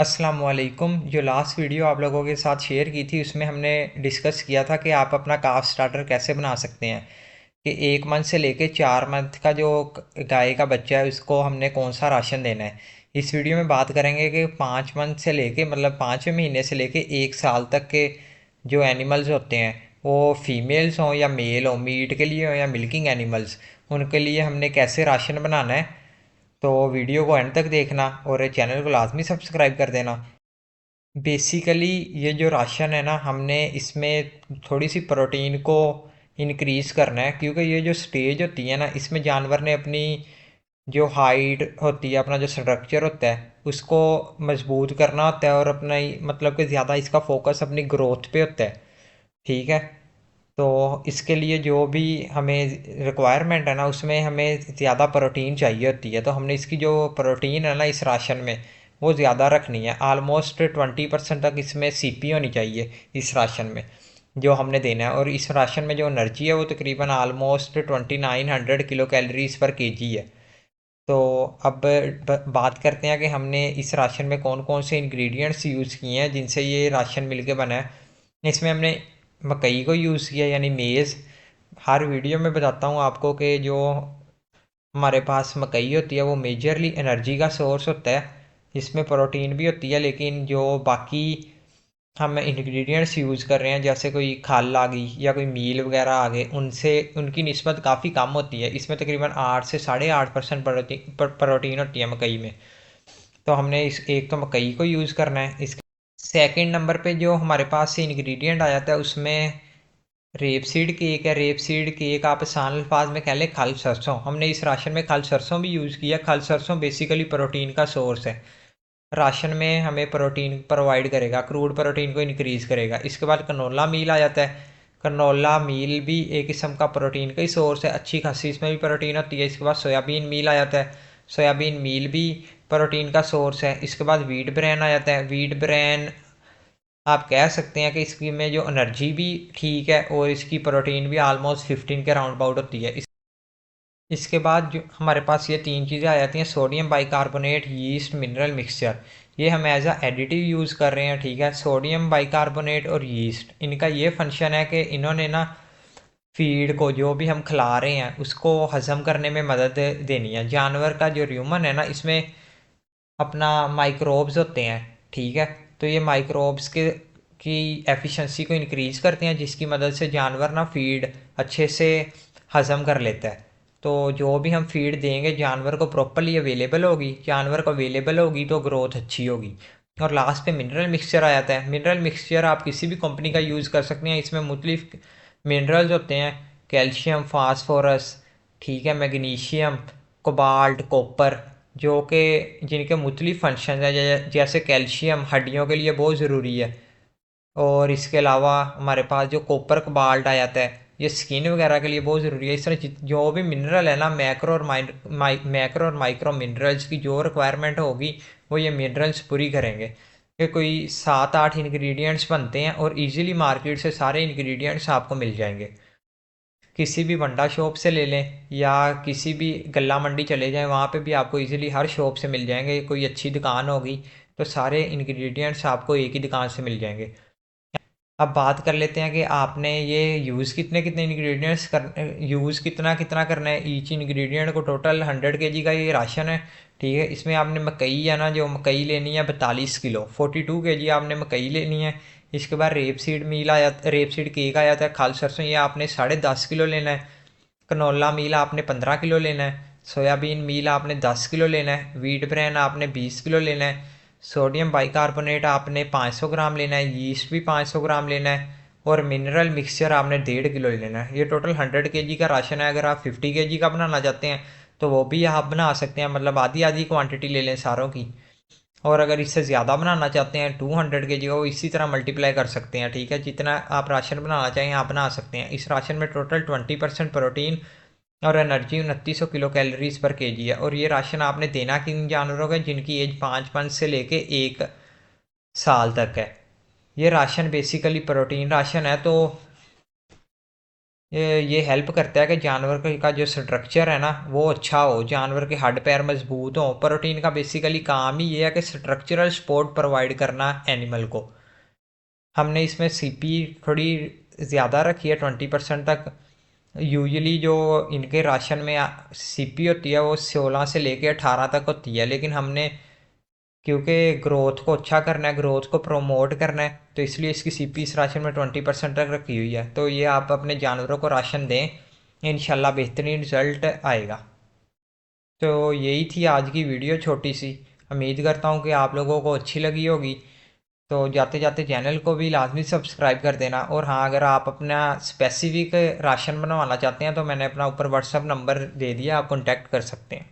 अस्सलामुअलैकुम। जो last video आप लोगों के साथ शेयर की थी उसमें हमने डिस्कस किया था कि आप अपना काफ स्टार्टर कैसे बना सकते हैं। कि 1 मंथ से लेके 4 मंथ का जो गाय का बच्चा है उसको हमने कौन सा राशन देना है। इस वीडियो में बात करेंगे कि 5 मंथ से लेके मतलब 5वें महीने से लेके 1 साल तक के जो एनिमल्स होते हैं वो फीमेल्स हों या मेल हो, मीट के लिए हो या मिल्किंग एनिमल्स, उनके लिए हमने कैसे राशन बनाना है। तो वीडियो को एंड तक देखना और चैनल को लाजमी सब्सक्राइब कर देना। बेसिकली ये जो राशन है ना, हमने इसमें थोड़ी सी प्रोटीन को इंक्रीज़ करना है, क्योंकि ये जो स्टेज होती है ना, इसमें जानवर ने अपनी जो हाइट होती है, अपना जो स्ट्रक्चर होता है उसको मजबूत करना होता है और अपना मतलब कि ज़्यादा इसका फोकस अपनी ग्रोथ पे होता है। ठीक है। तो इसके लिए जो भी हमें रिक्वायरमेंट है ना, उसमें हमें ज़्यादा प्रोटीन चाहिए होती है। तो हमने इसकी जो प्रोटीन है ना इस राशन में वो ज़्यादा रखनी है। आलमोस्ट 20% तक इसमें सीपी होनी चाहिए इस राशन में जो हमने देना है। और इस राशन में जो एनर्जी है वो तकरीबन आलमोस्ट 2900 किलो कैलोरीज पर केजी है। तो अब बात करते हैं कि हमने इस राशन में कौन कौन से इंग्रेडिएंट्स यूज़ किए हैं जिनसे ये राशन मिलके बना है। इसमें हमने मकई को यूज़ किया, यानी मेज़। हर वीडियो में बताता हूँ आपको कि जो हमारे पास मकई होती है वो मेजरली एनर्जी का सोर्स होता है। इसमें प्रोटीन भी होती है, लेकिन जो बाकी हम इंग्रेडिएंट्स यूज़ कर रहे हैं जैसे कोई खल आ गई या कोई मील वगैरह आ गए, उनसे उनकी निस्बत काफ़ी कम होती है। इसमें तकरीबन 8 से 8.5% प्रोटीन होती है मकई में। तो हमने इस एक तो मकई को यूज़ करना है। इसके सेकंड नंबर पे जो हमारे पास से इंग्रेडिएंट आ जाता है उसमें रेपसीड केक है। रेपसीड केक आप आसान अल्फाज में कह लें खल सरसों। हमने इस राशन में खल सरसों भी यूज़ किया। खल सरसों बेसिकली प्रोटीन का सोर्स है। राशन में हमें प्रोटीन प्रोवाइड करेगा, क्रूड प्रोटीन को इंक्रीज़ करेगा। इसके बाद कनोला मील आ जाता है। कनोला मील भी एक किस्म का प्रोटीन का ही सोर्स है, अच्छी खासी इसमें भी प्रोटीन होती है। इसके बाद सोयाबीन मील आ जाता है। सोयाबीन मील भी प्रोटीन का सोर्स है। इसके बाद वीट ब्रेन आ जाता है। वीट ब्रेन आप कह सकते हैं कि इसकी में जो एनर्जी भी ठीक है और इसकी प्रोटीन भी आलमोस्ट 15 के राउंड अबाउट होती है। इसके बाद जो हमारे पास ये तीन चीज़ें आ जाती हैं, sodium bicarbonate, yeast, mineral mixture. ये हम एज अ एडिटिव यूज़ कर रहे हैं। ठीक है। सोडियम बाइकार्बोनेट और यीस्ट, इनका ये फंक्शन है कि इन्होंने ना फीड को जो भी हम खिला रहे हैं उसको हजम करने में मदद देनी है। जानवर का जो र्यूमन है ना, इसमें अपना माइक्रोब्स होते हैं। ठीक है। तो ये माइक्रोब्स के की एफिशिएंसी को इंक्रीज करते हैं, जिसकी मदद से जानवर ना फीड अच्छे से हजम कर लेता है। तो जो भी हम फीड देंगे जानवर को प्रॉपरली अवेलेबल होगी, जानवर को अवेलेबल होगी तो ग्रोथ अच्छी होगी। और लास्ट पे मिनरल मिक्सचर आ जाता है। मिनरल मिक्सचर आप किसी भी कंपनी का यूज़ कर सकते हैं। इसमें मुख्तलिफ मिनरल्स होते हैं, कैल्शियम, फास्फोरस, ठीक है, मैग्नीशियम, कोबाल्ट, कॉपर, जो कि जिनके मुख्तलिफ फंक्शन हैं। जैसे कैल्शियम हड्डियों के लिए बहुत ज़रूरी है। और इसके अलावा हमारे पास जो कॉपर कोबाल्ट आ जाता है ये स्किन वगैरह के लिए बहुत ज़रूरी है। इस तरह जो भी मिनरल है ना, मैक्रो और माइक्रो मिनरल्स की जो रिक्वायरमेंट होगी वो ये मिनरल्स पूरी करेंगे। ये कोई 7-8 इंग्रेडिएंट्स बनते हैं और इजीली मार्केट से सारे इंग्रेडिएंट्स आपको मिल जाएंगे। किसी भी वंडा शॉप से ले लें या किसी भी गल्ला मंडी चले जाएं, वहाँ पे भी आपको इजीली हर शॉप से मिल जाएंगे। कोई अच्छी दुकान होगी तो सारे इंग्रेडिएंट्स आपको एक ही दुकान से मिल जाएंगे। अब बात कर लेते हैं कि आपने ये यूज़ कितने कितने इंग्रेडिएंट्स कर यूज़ कितना कितना करना है ईच इंग्रेडिएंट को। टोटल 100 kg का ये राशन है। ठीक है। इसमें आपने मकई है ना, जो मकई लेनी है 42 किलो, 42 kg आपने मकई लेनी है। इसके बाद रेप सीड केक आ जाता है। खाल सरसों ये आपने 10.5 किलो लेना है। कनोला मील आपने 15 किलो लेना है। सोयाबीन मील आपने 10 किलो लेना है। वीट ब्रेन आपने 20 किलो लेना है। सोडियम बाइकार्बोनेट आपने 500 ग्राम लेना है। यीस्ट भी 500 ग्राम लेना है। और मिनरल मिक्सचर आपने 1.5 किलो लेना है। ये टोटल 100 kg का राशन है। अगर आप 50 kg का बनाना चाहते हैं तो वो भी आप बना सकते हैं, मतलब आधी आधी क्वांटिटी ले लें सारों की। और अगर इससे ज़्यादा बनाना चाहते हैं 200 kg को इसी तरह मल्टीप्लाई कर सकते हैं। ठीक है। जितना आप राशन बनाना चाहें आप बना सकते हैं। इस राशन में टोटल 20% प्रोटीन और एनर्जी 2900 किलो कैलोरीज पर केजी है। और ये राशन आपने देना किन जानवरों को, जिनकी एज 5 मंथ से लेके 1 साल तक है। ये राशन बेसिकली प्रोटीन राशन है। तो ये हेल्प करता है कि जानवर का जो स्ट्रक्चर है ना वो अच्छा हो, जानवर के हड्ड पैर मजबूत हों। प्रोटीन का बेसिकली काम ही ये है कि स्ट्रक्चरल सपोर्ट प्रोवाइड करना एनिमल को। हमने इसमें सीपी थोड़ी ज़्यादा रखी है, 20% तक। यूजुअली जो इनके राशन में सीपी होती है वो 16 से लेके 18 तक होती है, लेकिन हमने क्योंकि ग्रोथ को अच्छा करना है, ग्रोथ को प्रमोट करना है, तो इसलिए इसकी सीपी इस राशन में 20% तक रखी हुई है। तो ये आप अपने जानवरों को राशन दें, इंशाल्लाह बेहतरीन रिजल्ट आएगा। तो यही थी आज की वीडियो छोटी सी। उम्मीद करता हूँ कि आप लोगों को अच्छी लगी होगी। तो जाते जाते चैनल को भी लाजमी सब्सक्राइब कर देना। और हाँ, अगर आप अपना स्पेसिफिक राशन बनवाना चाहते हैं तो मैंने अपना ऊपर व्हाट्सअप नंबर दे दिया, आप कॉन्टैक्ट कर सकते हैं।